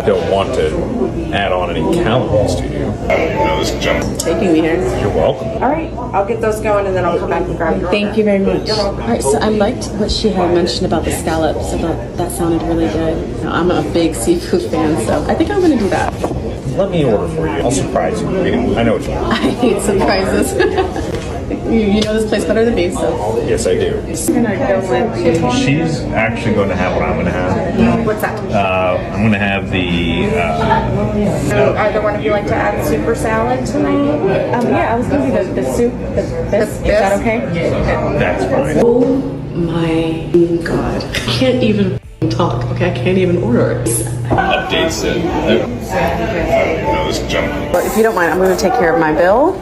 don't want to add on any calories to you. Taking me here. You're welcome. All right, I'll get those going and then I'll come back and grab your Thank you very much. All right, so I liked what she had mentioned about the scallops. I thought that sounded really good. Now, I'm a big seafood fan, so I think I'm going to do that. Let me order for you. I'll surprise you. I know what you want. I hate surprises. You know this place better than me, so. Yes, I do. I'm going to go with She's actually going to have what I'm going to have. What's that? I'm going to have the... Either one of you like to add a soup or salad tonight? yeah, I was going to do the soup, this. Is that okay? That's fine. Oh my God. I can't even talk, okay? I can't even order. Updates it. If you don't mind, I'm going to take care of my bill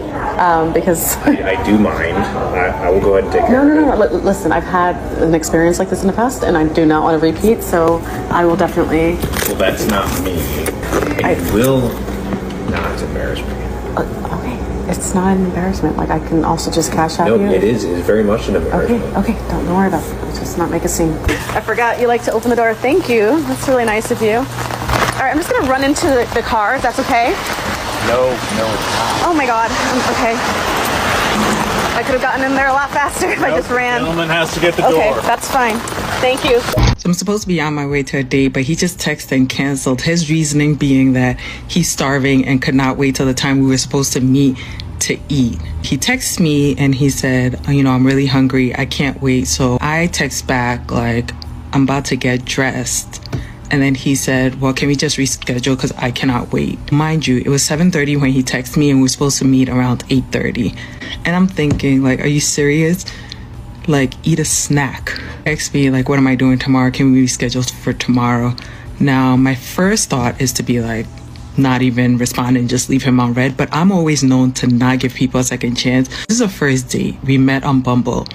because... I do mind. I will go ahead and take care of it. No. Listen, I've had an experience like this in the past, and I do not want to repeat, so I will definitely... Well, that's not me. It will not embarrass me. Okay, it's not an embarrassment. Like, I can also just cash out you. No, it is. It's very much an embarrassment. Okay, don't worry about it. Let's just not make a scene. I forgot you like to open the door. Thank you. That's really nice of you. All right, I'm just going to run into the car, if that's okay. No, it's not. Oh my God. Okay. I could have gotten in there a lot faster if I just ran. The gentleman has to get the door. Okay, that's fine. Thank you. So I'm supposed to be on my way to a date, but he just texted and canceled. His reasoning being that he's starving and could not wait till the time we were supposed to meet to eat. He texted me and he said, I'm really hungry. I can't wait. So I text back like, I'm about to get dressed. And then he said, well, can we just reschedule because I cannot wait. Mind you, it was 7:30 when he texted me and we were supposed to meet around 8:30. And I'm thinking, like, are you serious? Like, eat a snack. Text me, like, what am I doing tomorrow? Can we reschedule for tomorrow? Now, my first thought is to be like, not even respond and just leave him on red. But I'm always known to not give people a second chance. This is a first date. We met on Bumble.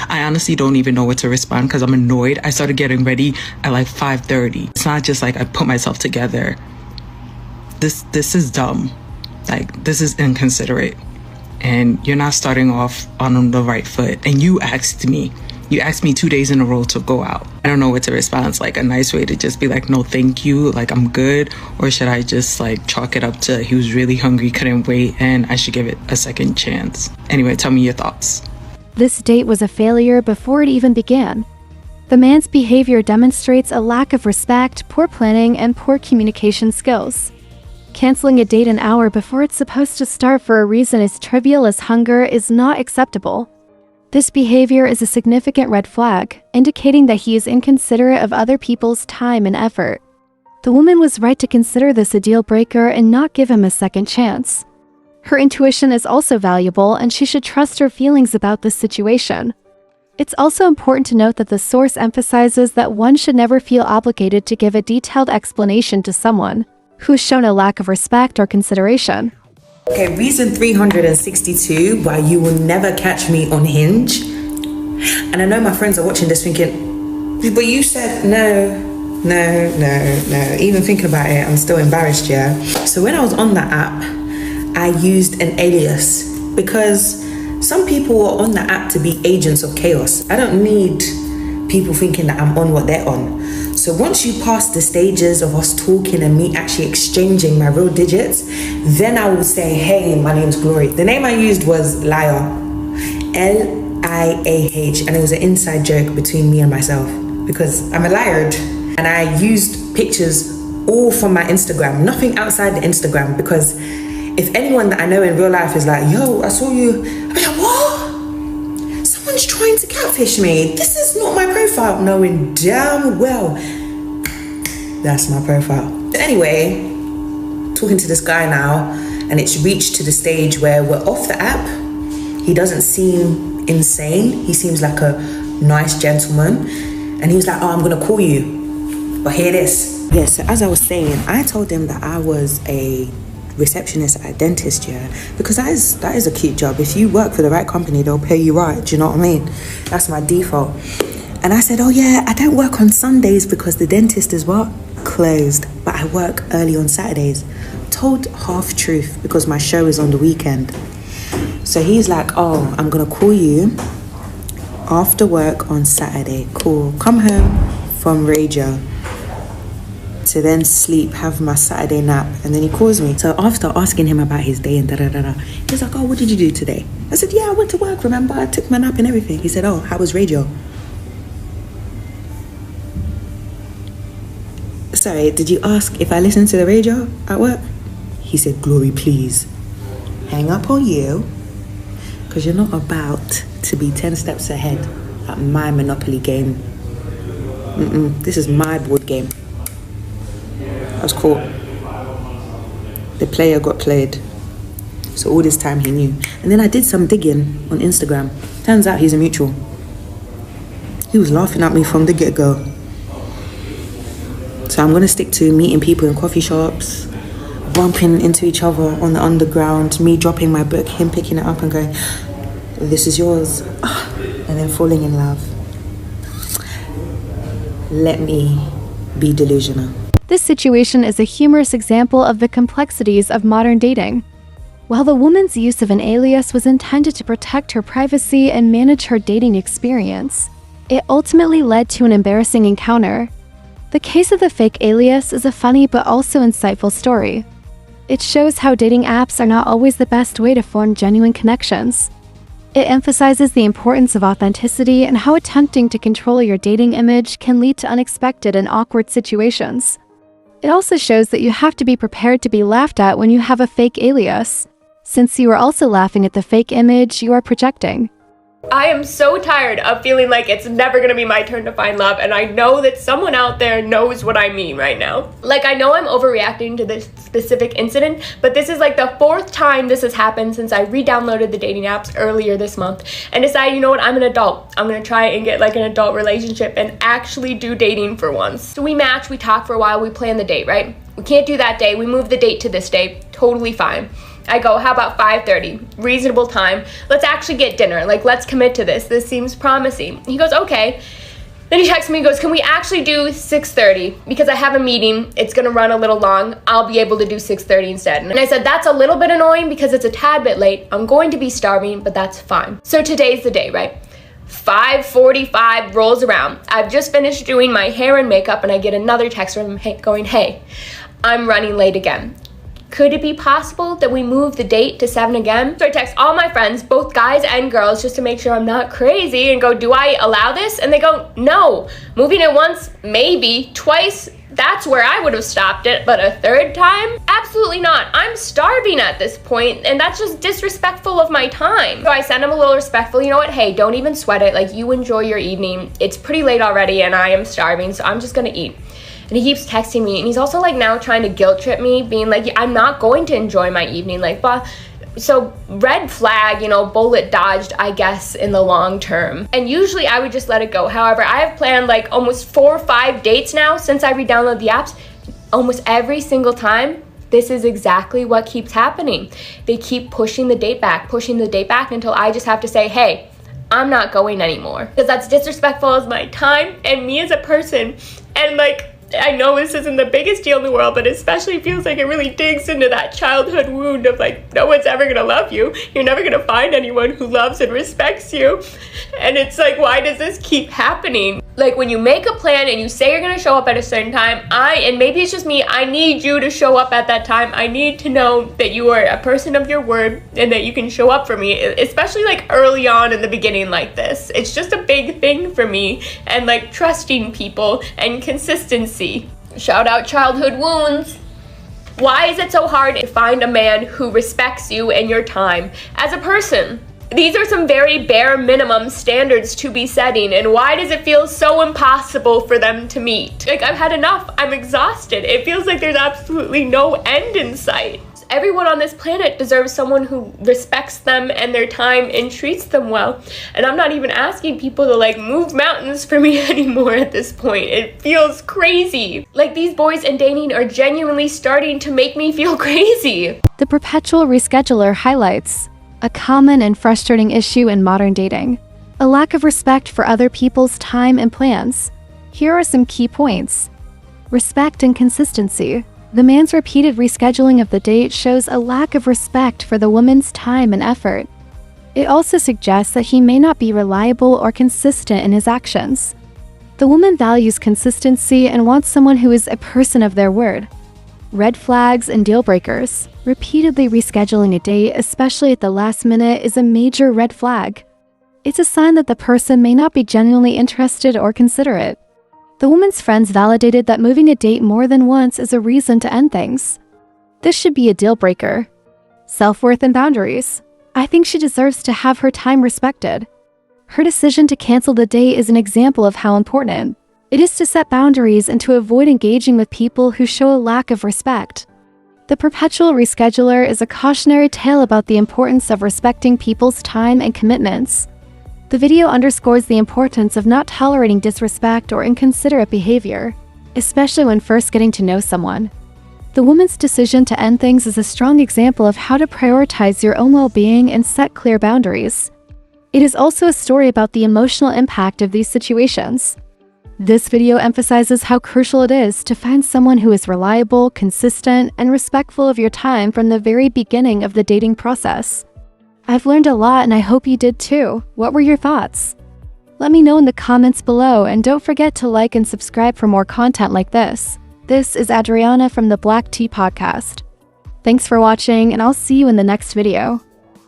I honestly don't even know what to respond because I'm annoyed. I started getting ready at like 5:30. It's not just like I put myself together. This is dumb. Like, this is inconsiderate. And you're not starting off on the right foot. And you asked me 2 days in a row to go out. I don't know what to respond. It's like a nice way to just be like, no, thank you. Like, I'm good. Or should I just like chalk it up to he was really hungry, couldn't wait, and I should give it a second chance. Anyway, tell me your thoughts. This date was a failure before it even began. The man's behavior demonstrates a lack of respect, poor planning, and poor communication skills. Canceling a date an hour before it's supposed to start for a reason as trivial as hunger is not acceptable. This behavior is a significant red flag, indicating that he is inconsiderate of other people's time and effort. The woman was right to consider this a deal breaker and not give him a second chance. Her intuition is also valuable, and she should trust her feelings about this situation. It's also important to note that the source emphasizes that one should never feel obligated to give a detailed explanation to someone who's shown a lack of respect or consideration. Okay, reason 362 why you will never catch me on Hinge. And I know my friends are watching this thinking, but you said no. Even thinking about it, I'm still embarrassed, yeah? So when I was on that app, I used an alias because some people are on the app to be agents of chaos. I don't need people thinking that I'm on what they're on. So once you pass the stages of us talking and me actually exchanging my real digits, then I will say, hey, my name's Glory. The name I used was Liar, Liah, and it was an inside joke between me and myself because I'm a liar. And I used pictures all from my Instagram, nothing outside the Instagram, because if anyone that I know in real life is like, yo, I saw you, I'm like, what? Someone's trying to catfish me. This is not my profile. Knowing damn well that's my profile. Anyway, talking to this guy now, and it's reached to the stage where we're off the app. He doesn't seem insane. He seems like a nice gentleman. And he was like, oh, I'm gonna call you. But hear this. Yeah, so as I was saying, I told him that I was a receptionist at a dentist, yeah, because that is a cute job. If you work for the right company, they'll pay you right. Do you know what I mean? That's my default. And I said, oh yeah, I don't work on Sundays because the dentist is what? Closed. But I work early on Saturdays. Told half truth because my show is on the weekend. So he's like, oh, I'm gonna call you after work on Saturday. Cool. Come home from radio. to then sleep, have my Saturday nap, and then he calls me. So after asking him about his day and da-da-da-da, he's like, oh, what did you do today? I said, yeah, I went to work, remember? I took my nap and everything. He said, oh, how was radio? Sorry, did you ask if I listened to the radio at work? He said, Glory, please, hang up on you, because you're not about to be 10 steps ahead at my Monopoly game. This is my board game. I was caught. The player got played. So all this time he knew. And then I did some digging on Instagram. Turns out he's a mutual. He was laughing at me from the get-go. So I'm going to stick to meeting people in coffee shops, bumping into each other on the underground, me dropping my book, him picking it up and going, this is yours. And then falling in love. Let me be delusional. This situation is a humorous example of the complexities of modern dating. While the woman's use of an alias was intended to protect her privacy and manage her dating experience, it ultimately led to an embarrassing encounter. The case of the fake alias is a funny but also insightful story. It shows how dating apps are not always the best way to form genuine connections. It emphasizes the importance of authenticity and how attempting to control your dating image can lead to unexpected and awkward situations. It also shows that you have to be prepared to be laughed at when you have a fake alias, since you are also laughing at the fake image you are projecting. I am so tired of feeling like it's never gonna be my turn to find love, and I know that someone out there knows what I mean right now. Like, I know I'm overreacting to this specific incident, but this is like the 4th time this has happened since I re-downloaded the dating apps earlier this month and decided, you know what, I'm an adult. I'm gonna try and get like an adult relationship and actually do dating for once. So we match, we talk for a while, we plan the date, right? We can't do that day, we move the date to this day, totally fine. I go, how about 5:30? Reasonable time. Let's actually get dinner. Like, let's commit to this. This seems promising. He goes, okay. Then he texts me and goes, can we actually do 6:30? Because I have a meeting. It's going to run a little long. I'll be able to do 6:30 instead. And I said, that's a little bit annoying because it's a tad bit late. I'm going to be starving, but that's fine. So today's the day, right? 5:45 rolls around. I've just finished doing my hair and makeup and I get another text from him going, hey, I'm running late again. Could it be possible that we move the date to 7 again? So I text all my friends, both guys and girls, just to make sure I'm not crazy and go, do I allow this? And they go, no. Moving it once, maybe. Twice, that's where I would have stopped it. But a 3rd time? Absolutely not. I'm starving at this point, and that's just disrespectful of my time. So I send him a little respectful, you know what? Hey, don't even sweat it. Like, you enjoy your evening. It's pretty late already, and I am starving, so I'm just gonna eat. And he keeps texting me, and he's also like now trying to guilt trip me, being like, I'm not going to enjoy my evening, like, blah. So red flag, you know, bullet dodged, I guess, in the long term. And usually I would just let it go. However, I have planned like almost 4 or 5 dates now since I re-downloaded the apps. Almost every single time, this is exactly what keeps happening. They keep pushing the date back until I just have to say, hey, I'm not going anymore. Because that's disrespectful of my time and me as a person. And like, I know this isn't the biggest deal in the world, but especially feels like it really digs into that childhood wound of like, no one's ever gonna love you. You're never gonna find anyone who loves and respects you. And it's like, why does this keep happening? Like, when you make a plan and you say you're gonna show up at a certain time, and maybe it's just me, I need you to show up at that time. I need to know that you are a person of your word and that you can show up for me, especially like early on in the beginning like this. It's just a big thing for me, and like trusting people and consistency. Shout out childhood wounds. Why is it so hard to find a man who respects you and your time as a person? These are some very bare minimum standards to be setting, and why does it feel so impossible for them to meet? Like, I've had enough. I'm exhausted. It feels like there's absolutely no end in sight. Everyone on this planet deserves someone who respects them and their time and treats them well. And I'm not even asking people to like move mountains for me anymore at this point. It feels crazy. Like, these boys in dating are genuinely starting to make me feel crazy. The perpetual rescheduler highlights a common and frustrating issue in modern dating: a lack of respect for other people's time and plans. Here are some key points. Respect and consistency. The man's repeated rescheduling of the date shows a lack of respect for the woman's time and effort. It also suggests that he may not be reliable or consistent in his actions. The woman values consistency and wants someone who is a person of their word. Red flags and deal breakers. Repeatedly rescheduling a date, especially at the last minute, is a major red flag. It's a sign that the person may not be genuinely interested or considerate. The woman's friends validated that moving a date more than once is a reason to end things. This should be a deal breaker. Self-worth and boundaries. I think she deserves to have her time respected. Her decision to cancel the date is an example of how important it is to set boundaries and to avoid engaging with people who show a lack of respect. The perpetual rescheduler is a cautionary tale about the importance of respecting people's time and commitments. The video underscores the importance of not tolerating disrespect or inconsiderate behavior, especially when first getting to know someone. The woman's decision to end things is a strong example of how to prioritize your own well-being and set clear boundaries. It is also a story about the emotional impact of these situations. This video emphasizes how crucial it is to find someone who is reliable, consistent, and respectful of your time from the very beginning of the dating process. I've learned a lot and I hope you did too. What were your thoughts? Let me know in the comments below, and don't forget to like and subscribe for more content like this. This is Adriana from the Black Tea Podcast. Thanks for watching, and I'll see you in the next video.